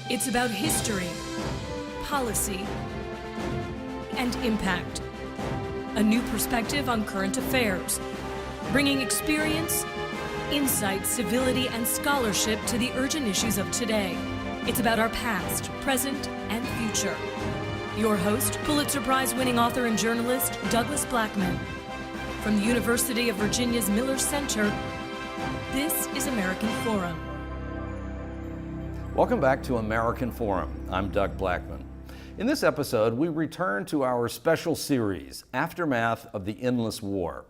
It's about history, policy, and impact. A new perspective on current affairs, bringing experience, insight, civility, and scholarship to the urgent issues of today. It's about our past, present, and future. Your host, Pulitzer Prize-winning author and journalist, Douglas Blackman. From the University of Virginia's Miller Center, this is American Forum. Welcome back to American Forum. I'm Doug Blackman. In this episode, we return to our special series, Aftermath of the Endless War.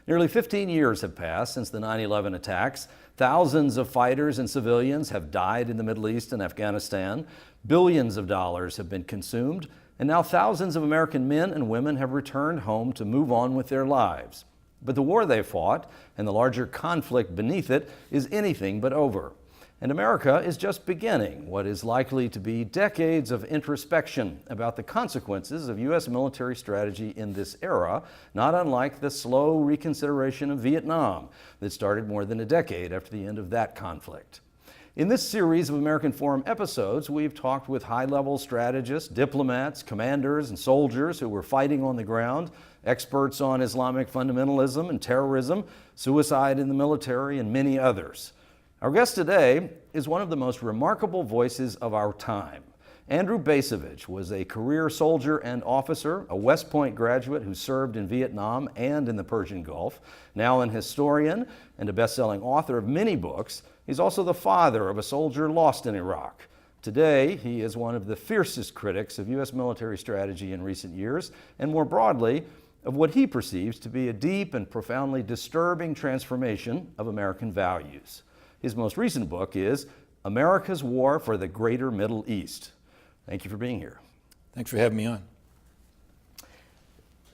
Nearly 15 years have passed since the 9/11 attacks. Thousands of fighters and civilians have died in the Middle East and Afghanistan. Billions of dollars have been consumed, and now thousands of American men and women have returned home to move on with their lives. But the war they fought and the larger conflict beneath it is anything but over. And America is just beginning what is likely to be decades of introspection about the consequences of U.S. military strategy in this era, not unlike the slow reconsideration of Vietnam that started more than a decade after the end of that conflict. In this series of American Forum episodes, we've talked with high-level strategists, diplomats, commanders, and soldiers who were fighting on the ground, experts on Islamic fundamentalism and terrorism, suicide in the military, and many others. Our guest today is one of the most remarkable voices of our time. Andrew Bacevich was a career soldier and officer, a West Point graduate who served in Vietnam and in the Persian Gulf. Now an historian and a best-selling author of many books, he's also the father of a soldier lost in Iraq. Today, he is one of the fiercest critics of U.S. military strategy in recent years, and more broadly, of what he perceives to be a deep and profoundly disturbing transformation of American values. His most recent book is America's War for the Greater Middle East. Thank you for being here. Thanks for having me on.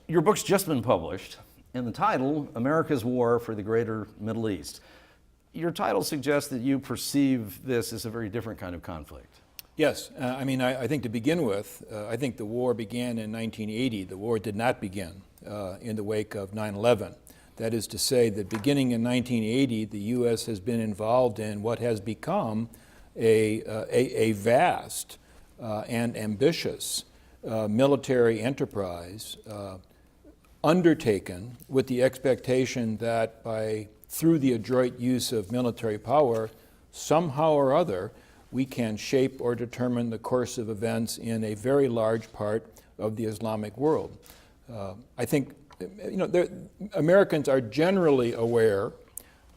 Your book's just been published, and the title, America's War for the Greater Middle East. Your title suggests that you perceive this as a very different kind of conflict. Yes, I think to begin with, I think the war began in 1980. The war did not begin in the wake of 9/11. That is to say that beginning in 1980, the U.S. has been involved in what has become a vast and ambitious military enterprise undertaken with the expectation that through the adroit use of military power, somehow or other, we can shape or determine the course of events in a very large part of the Islamic world. I think Americans are generally aware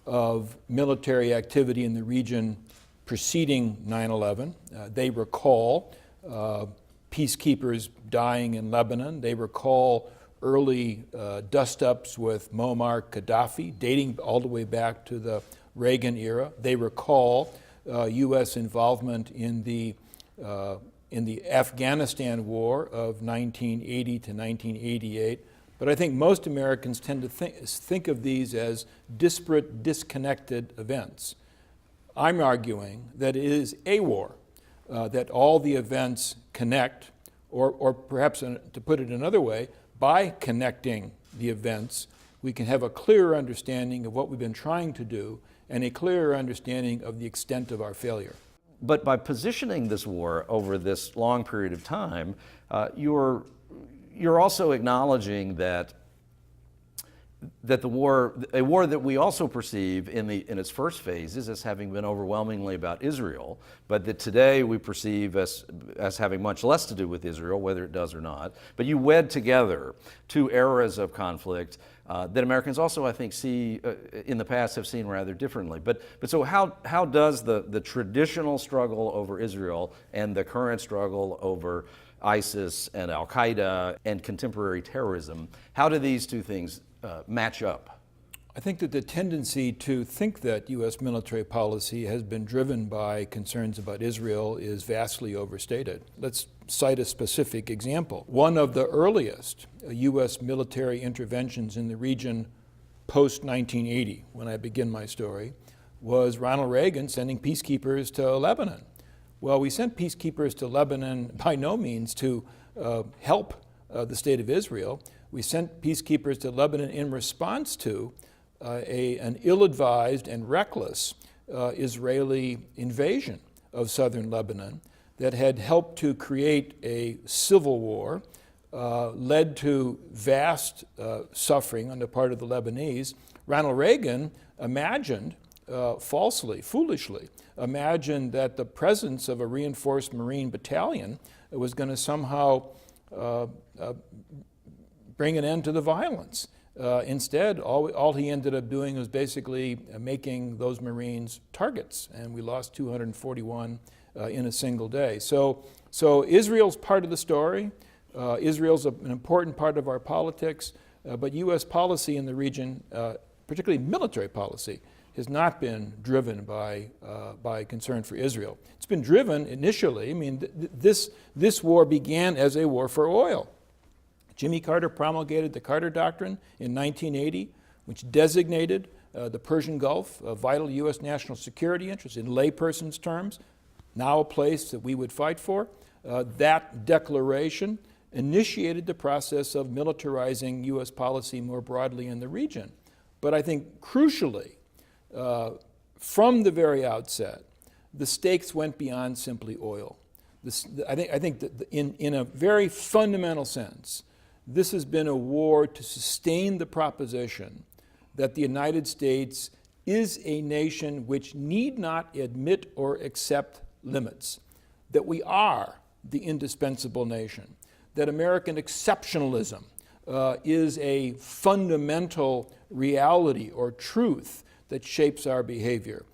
of military activity in the region preceding 9/11. They recall peacekeepers dying in Lebanon. They recall early dust-ups with Muammar Gaddafi, dating all the way back to the Reagan era. They recall U.S. involvement in the Afghanistan War of 1980 to 1988. But I think most Americans tend to think of these as disparate, disconnected events. I'm arguing that it is a war, that all the events connect, or perhaps to put it another way, by connecting the events, we can have a clearer understanding of what we've been trying to do and a clearer understanding of the extent of our failure. But by positioning this war over this long period of time, you're also acknowledging that a war that we also perceive in its first phases as having been overwhelmingly about Israel, but that today we perceive as having much less to do with Israel, whether it does or not. But you wed together two eras of conflict that Americans also, I think, see in the past have seen rather differently. But so how does the traditional struggle over Israel and the current struggle over ISIS and Al-Qaeda and contemporary terrorism, how do these two things match up? I think that the tendency to think that U.S. military policy has been driven by concerns about Israel is vastly overstated. Let's cite a specific example. One of the earliest U.S. military interventions in the region post-1980, when I begin my story, was Ronald Reagan sending peacekeepers to Lebanon. Well, we sent peacekeepers to Lebanon by no means to help the state of Israel. We sent peacekeepers to Lebanon in response to an ill-advised and reckless Israeli invasion of southern Lebanon that had helped to create a civil war, led to vast suffering on the part of the Lebanese. Ronald Reagan imagined, falsely, foolishly, imagined that the presence of a reinforced Marine battalion was going to somehow bring an end to the violence. Instead, all he ended up doing was basically making those Marines targets, and we lost 241 in a single day. So Israel's part of the story. Israel's an important part of our politics, but U.S. policy in the region, particularly military policy, has not been driven by concern for Israel. It's been driven initially, this war began as a war for oil. Jimmy Carter promulgated the Carter Doctrine in 1980, which designated the Persian Gulf a vital U.S. national security interest in layperson's terms, now a place that we would fight for. That declaration initiated the process of militarizing U.S. policy more broadly in the region. But I think crucially, from the very outset, the stakes went beyond simply oil. I think that in a very fundamental sense, this has been a war to sustain the proposition that the United States is a nation which need not admit or accept limits, that we are the indispensable nation, that American exceptionalism is a fundamental reality or truth that shapes our behavior.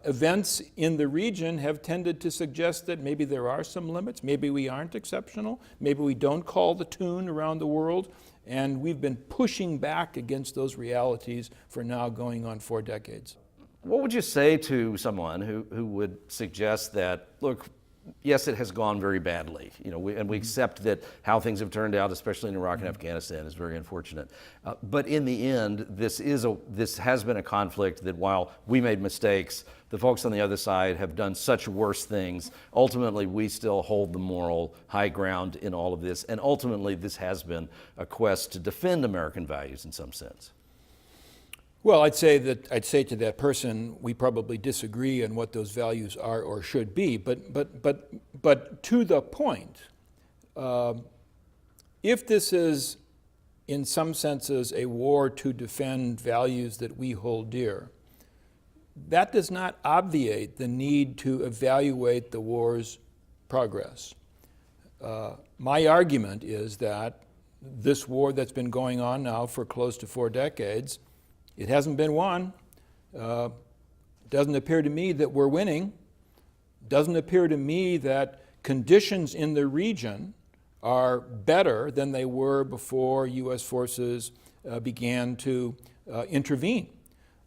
Events in the region have tended to suggest that maybe there are some limits, maybe we aren't exceptional, maybe we don't call the tune around the world, and we've been pushing back against those realities for now going on 4 decades. What would you say to someone who would suggest that, look, yes, it has gone very badly, we accept that how things have turned out, especially in Iraq and Afghanistan, is very unfortunate. But in the end, this has been a conflict that while we made mistakes, the folks on the other side have done such worse things. Ultimately, we still hold the moral high ground in all of this, and ultimately, this has been a quest to defend American values in some sense. Well, I'd say to that person, we probably disagree on what those values are or should be. But to the point, if this is, in some senses, a war to defend values that we hold dear, that does not obviate the need to evaluate the war's progress. My argument is that this war that's been going on now for close to 4 decades, it hasn't been won. Doesn't appear to me that we're winning. Doesn't appear to me that conditions in the region are better than they were before U.S. forces began to intervene.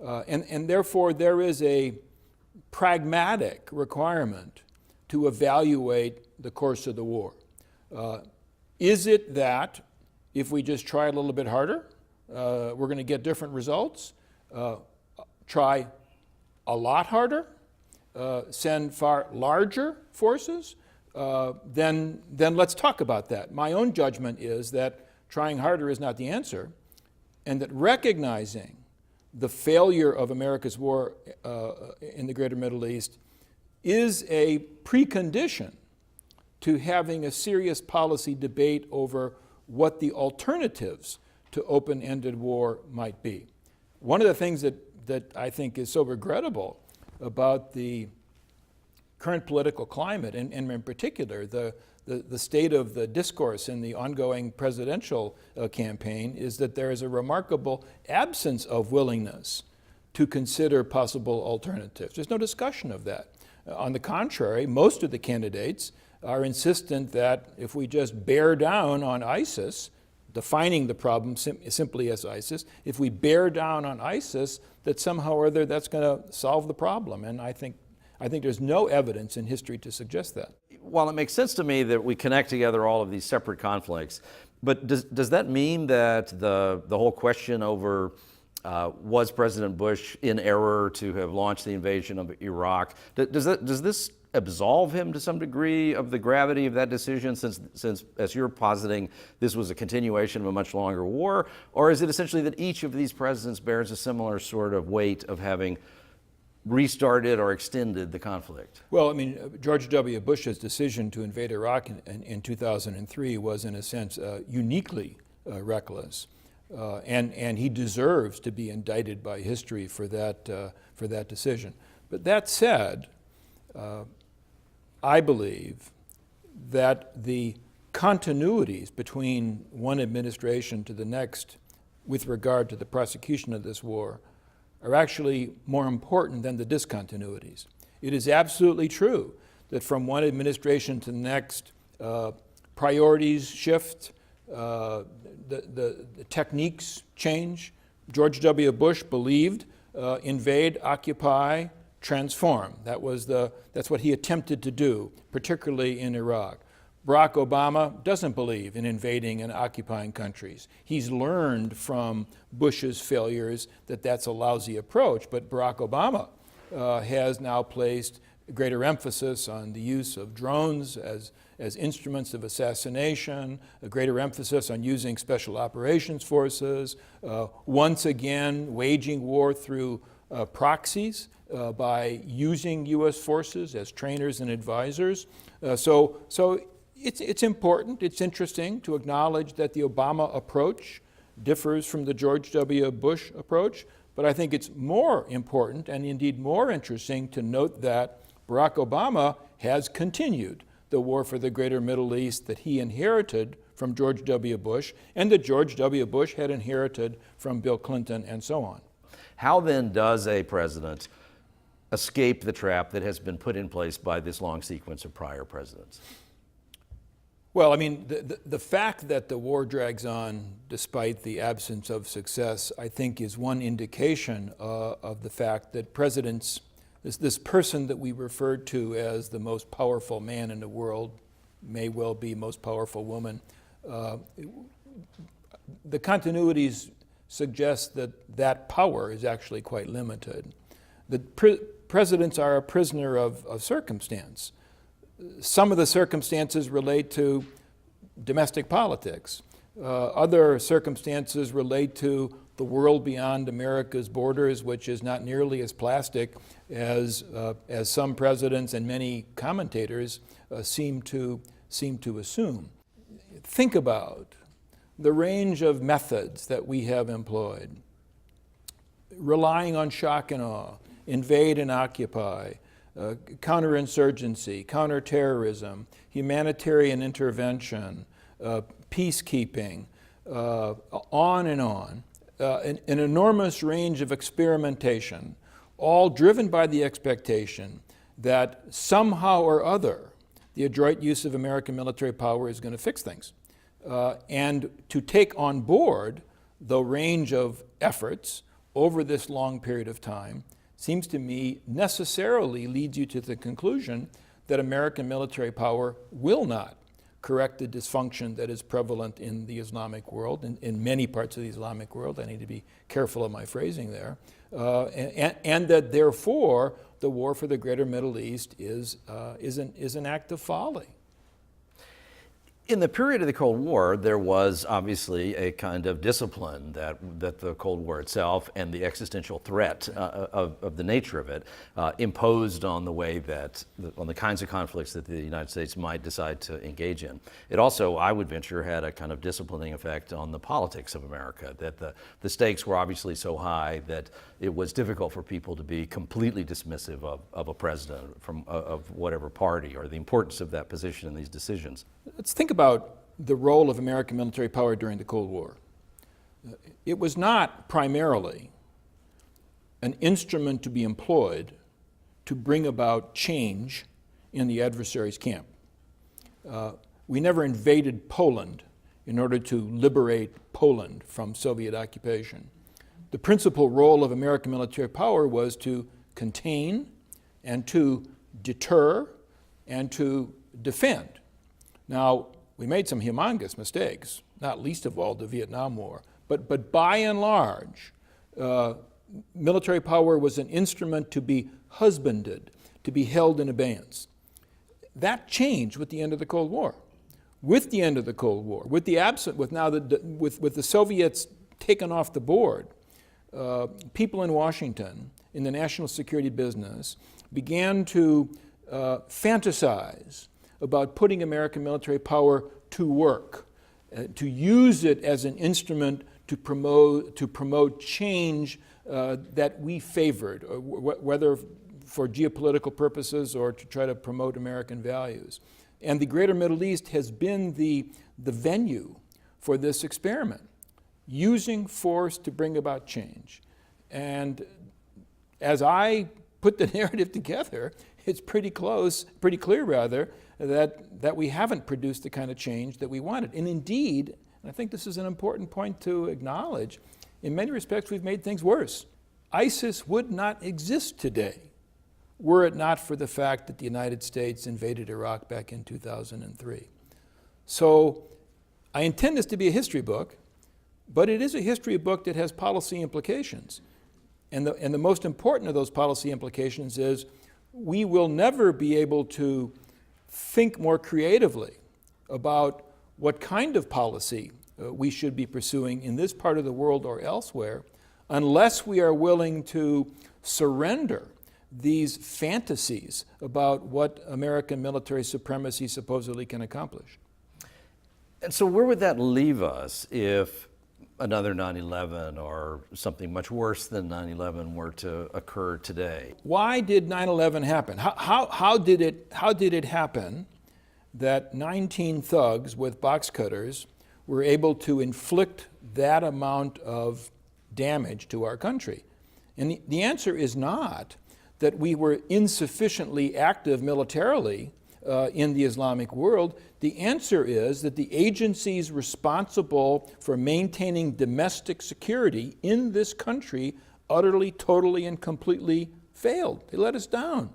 And therefore, there is a pragmatic requirement to evaluate the course of the war. Is it that if we just try a little bit harder, we're going to get different results? Try a lot harder? Send far larger forces? Then let's talk about that. My own judgment is that trying harder is not the answer, and that recognizing the failure of America's war in the greater Middle East is a precondition to having a serious policy debate over what the alternatives to open-ended war might be. One of the things that I think is so regrettable about the current political climate, and in particular the state of the discourse in the ongoing presidential campaign, is that there is a remarkable absence of willingness to consider possible alternatives. There's no discussion of that. On the contrary, most of the candidates are insistent that if we just bear down on ISIS, defining the problem simply as ISIS, if we bear down on ISIS, that somehow or other that's going to solve the problem. And I think there's no evidence in history to suggest that. While it makes sense to me that we connect together all of these separate conflicts, but does that mean that the whole question over was President Bush in error to have launched the invasion of Iraq, does this absolve him to some degree of the gravity of that decision, since as you're positing, this was a continuation of a much longer war? Or is it essentially that each of these presidents bears a similar sort of weight of having restarted or extended the conflict? Well, I mean, George W. Bush's decision to invade Iraq in 2003 was, in a sense, uniquely reckless. And he deserves to be indicted by history for that decision. But that said, I believe that the continuities between one administration to the next with regard to the prosecution of this war are actually more important than the discontinuities. It is absolutely true that from one administration to the next, priorities shift, the techniques change. George W. Bush believed invade, occupy, transform. That's what he attempted to do, particularly in Iraq. Barack Obama doesn't believe in invading and occupying countries. He's learned from Bush's failures that that's a lousy approach, but Barack Obama has now placed greater emphasis on the use of drones as instruments of assassination, a greater emphasis on using special operations forces, once again waging war through proxies by using U.S. forces as trainers and advisors. So it's important, it's interesting to acknowledge that the Obama approach differs from the George W. Bush approach, but I think it's more important and indeed more interesting to note that Barack Obama has continued the war for the greater Middle East that he inherited from George W. Bush and that George W. Bush had inherited from Bill Clinton and so on. How then does a president escape the trap that has been put in place by this long sequence of prior presidents? Well, I mean, the fact that the war drags on despite the absence of success, I think, is one indication of the fact that presidents, this person that we refer to as the most powerful man in the world, may well be most powerful woman, the continuities suggest that that power is actually quite limited. The presidents are a prisoner of circumstance. Some of the circumstances relate to domestic politics. Other circumstances relate to the world beyond America's borders, which is not nearly as plastic as some presidents and many commentators seem to assume. Think about the range of methods that we have employed, relying on shock and awe, invade and occupy, counterinsurgency, counterterrorism, humanitarian intervention, peacekeeping, on and on. An enormous range of experimentation, all driven by the expectation that somehow or other the adroit use of American military power is going to fix things. And to take on board the range of efforts over this long period of time seems to me necessarily leads you to the conclusion that American military power will not correct the dysfunction that is prevalent in the Islamic world, in many parts of the Islamic world. I need to be careful of my phrasing there. And that therefore the war for the greater Middle East is an act of folly. In the period of the Cold War, there was obviously a kind of discipline that the Cold War itself and the existential threat of the nature of it imposed on the way that, on the kinds of conflicts that the United States might decide to engage in. It also, I would venture, had a kind of disciplining effect on the politics of America, that the stakes were obviously so high that it was difficult for people to be completely dismissive of a president of whatever party or the importance of that position in these decisions. Let's think about the role of American military power during the Cold War. It was not primarily an instrument to be employed to bring about change in the adversary's camp. We never invaded Poland in order to liberate Poland from Soviet occupation. The principal role of American military power was to contain and to deter and to defend. Now, we made some humongous mistakes, not least of all the Vietnam War, but by and large, military power was an instrument to be husbanded, to be held in abeyance. That changed with the end of the Cold War. With the end of the Cold War, with the Soviets taken off the board, people in Washington in the national security business began to fantasize about putting American military power to work, to use it as an instrument to promote change that we favored, whether for geopolitical purposes or to try to promote American values. And the greater Middle East has been the venue for this experiment, using force to bring about change. And as I put the narrative together, it's pretty clear rather, that we haven't produced the kind of change that we wanted. And indeed, and I think this is an important point to acknowledge, in many respects we've made things worse. ISIS would not exist today were it not for the fact that the United States invaded Iraq back in 2003. So I intend this to be a history book, but it is a history book that has policy implications. And the most important of those policy implications is we will never be able to think more creatively about what kind of policy we should be pursuing in this part of the world or elsewhere unless we are willing to surrender these fantasies about what American military supremacy supposedly can accomplish. And so where would that leave us if another 9/11 or something much worse than 9/11 were to occur today? Why did 9/11 happen? How did it happen that 19 thugs with box cutters were able to inflict that amount of damage to our country? And the answer is not that we were insufficiently active militarily in the Islamic world. The answer is that the agencies responsible for maintaining domestic security in this country utterly, totally, and completely failed. They let us down.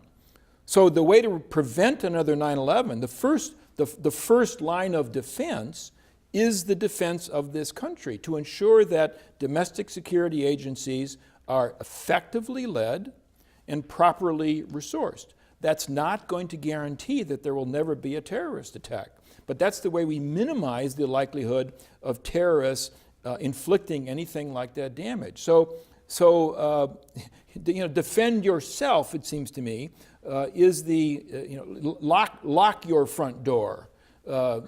So the way to prevent another 9/11, the first line of defense is the defense of this country, to ensure that domestic security agencies are effectively led and properly resourced. That's not going to guarantee that there will never be a terrorist attack, but that's the way we minimize the likelihood of terrorists inflicting anything like that damage. So defend yourself, it seems to me, is the lock your front door.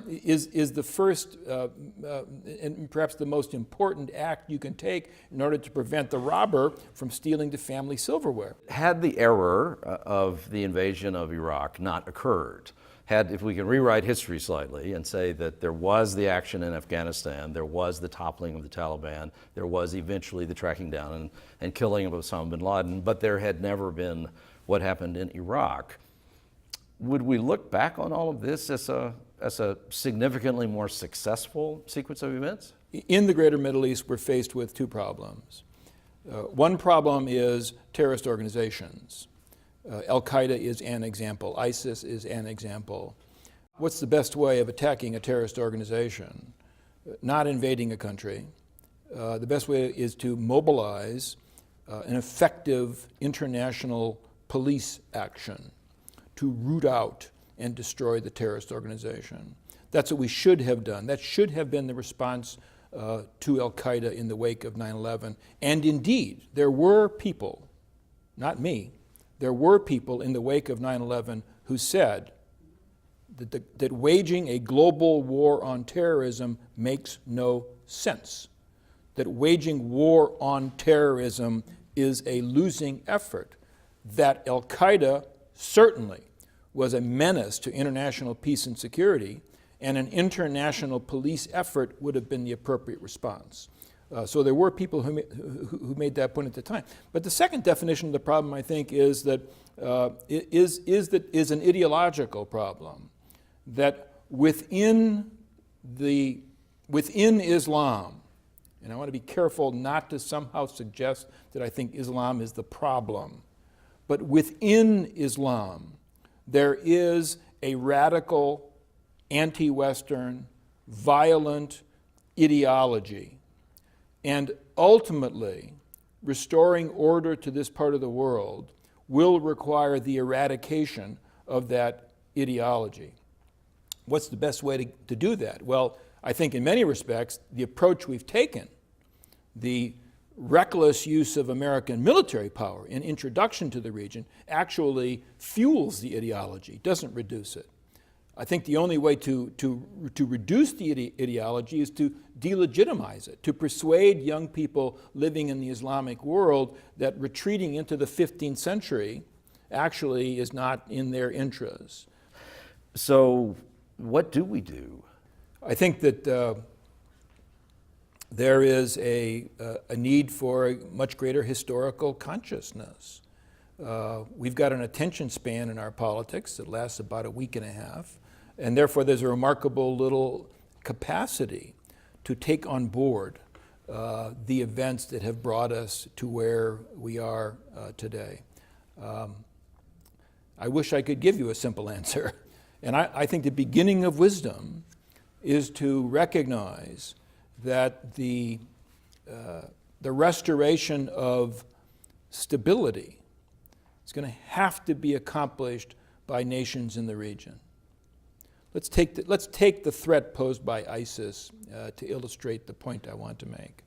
Is the first and perhaps the most important act you can take in order to prevent the robber from stealing the family silverware. Had the error of the invasion of Iraq not occurred, if we can rewrite history slightly and say that there was the action in Afghanistan, there was the toppling of the Taliban, there was eventually the tracking down and killing of Osama bin Laden, but there had never been what happened in Iraq, would we look back on all of this as a significantly more successful sequence of events? In the greater Middle East, we're faced with two problems. One problem is terrorist organizations. Al-Qaeda is an example. ISIS is an example. What's the best way of attacking a terrorist organization? Not invading a country. The best way is to mobilize an effective international police action to root out and destroy the terrorist organization. That's what we should have done. That should have been the response to Al-Qaeda in the wake of 9/11. And indeed, there were people, not me, there were people in the wake of 9/11 who said that waging a global war on terrorism makes no sense, that waging war on terrorism is a losing effort, that Al-Qaeda certainly was a menace to international peace and security, and an international police effort would have been the appropriate response. So there were people who made that point at the time. But the second definition of the problem, I think, is that is an ideological problem. That within Islam, and I want to be careful not to somehow suggest that I think Islam is the problem, but within Islam, there is a radical, anti-Western, violent ideology. And ultimately, restoring order to this part of the world will require the eradication of that ideology. What's the best way to do that? Well, I think in many respects, the approach we've taken, the reckless use of American military power in introduction to the region actually fuels the ideology, doesn't reduce it. I think the only way to reduce the ideology is to delegitimize it, to persuade young people living in the Islamic world that retreating into the 15th century actually is not in their interests. So what do we do? I think that there is a need for a much greater historical consciousness. We've got an attention span in our politics that lasts about a week and a half, and therefore there's a remarkable little capacity to take on board the events that have brought us to where we are today. I wish I could give you a simple answer. And I think the beginning of wisdom is to recognize that the restoration of stability is going to have to be accomplished by nations in the region. Let's take the threat posed by ISIS to illustrate the point I want to make.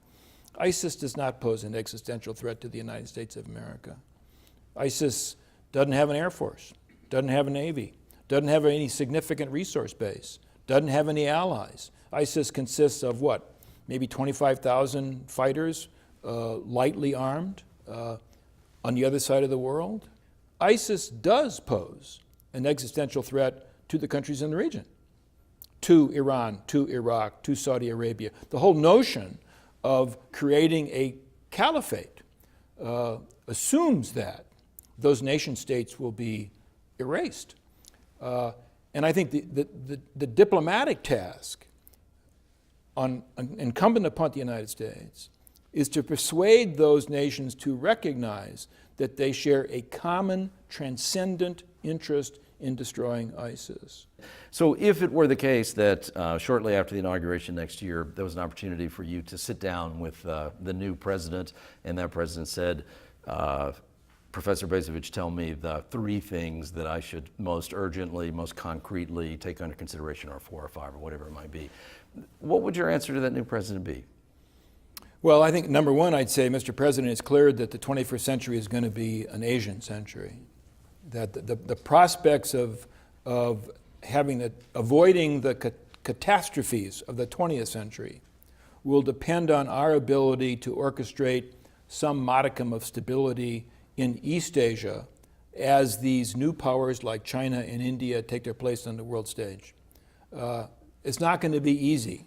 ISIS does not pose an existential threat to the United States of America. ISIS doesn't have an air force, doesn't have a navy, doesn't have any significant resource base, doesn't have any allies. ISIS consists of what? Maybe 25,000 fighters, lightly armed, on the other side of the world. ISIS does pose an existential threat to the countries in the region, to Iran, to Iraq, to Saudi Arabia. The whole notion of creating a caliphate assumes that those nation states will be erased. And I think the diplomatic task incumbent upon the United States is to persuade those nations to recognize that they share a common transcendent interest in destroying ISIS. So if it were the case that shortly after the inauguration next year, there was an opportunity for you to sit down with the new president, and that president said, Professor Bacevich, tell me the 3 things that I should most urgently, most concretely take under consideration, or 4 or 5 or whatever it might be. What would your answer to that new president be? Well, I think number one, I'd say, Mr. President, it's clear that the 21st century is going to be an Asian century. That the prospects of avoiding the catastrophes of the 20th century will depend on our ability to orchestrate some modicum of stability in East Asia as these new powers like China and India take their place on the world stage. It's not going to be easy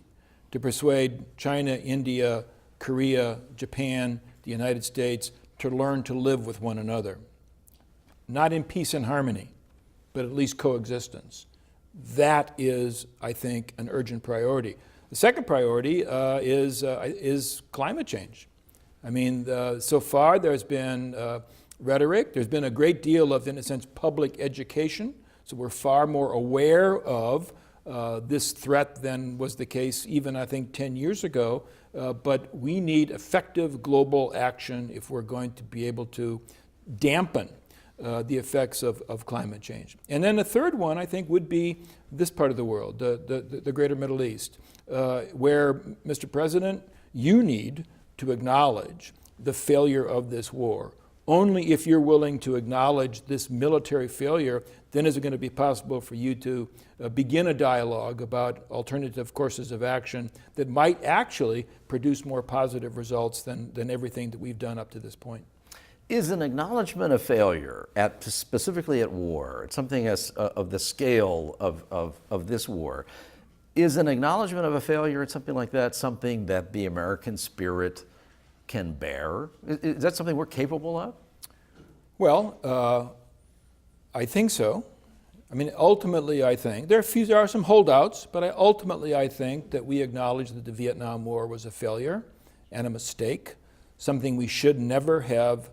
to persuade China, India, Korea, Japan, the United States to learn to live with one another. Not in peace and harmony, but at least coexistence. That is, I think, an urgent priority. The second priority is climate change. I mean, so far there's been rhetoric. There's been a great deal of, in a sense, public education. So we're far more aware of this threat than was the case even, I think, 10 years ago. But we need effective global action if we're going to be able to dampen the effects of climate change. And then the third one, I think, would be this part of the world, the greater Middle East, where, Mr. President, you need to acknowledge the failure of this war. Only if you're willing to acknowledge this military failure, then is it going to be possible for you to begin a dialogue about alternative courses of action that might actually produce more positive results than everything that we've done up to this point. Is an acknowledgement of failure, specifically at war, something of the scale of this war, is an acknowledgement of a failure at something like that something that the American spirit can bear? Is that something we're capable of? Well, I think so. I mean, ultimately, I think there are some holdouts, but ultimately, I think that we acknowledge that the Vietnam War was a failure and a mistake, something we should never have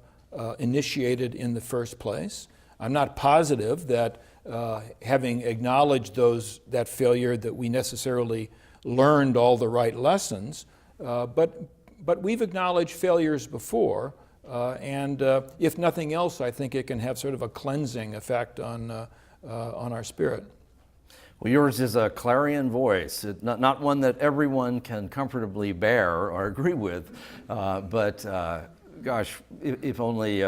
initiated in the first place. I'm not positive that having acknowledged that failure, that we necessarily learned all the right lessons, but we've acknowledged failures before, and if nothing else, I think it can have sort of a cleansing effect on our spirit. Well, yours is a clarion voice, not one that everyone can comfortably bear or agree with, but gosh, if only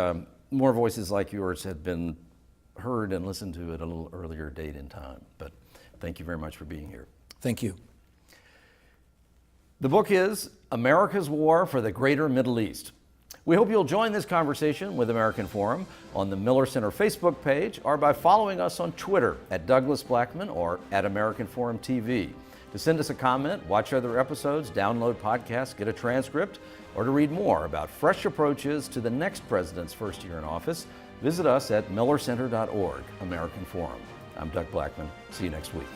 more voices like yours had been heard and listened to at a little earlier date in time. But thank you very much for being here. Thank you. The book is America's War for the Greater Middle East. We hope you'll join this conversation with American Forum on the Miller Center Facebook page or by following us on Twitter at Douglas Blackman or at American Forum TV. To send us a comment, watch other episodes, download podcasts, get a transcript, or to read more about fresh approaches to the next president's first year in office, visit us at millercenter.org, American Forum. I'm Doug Blackman. See you next week.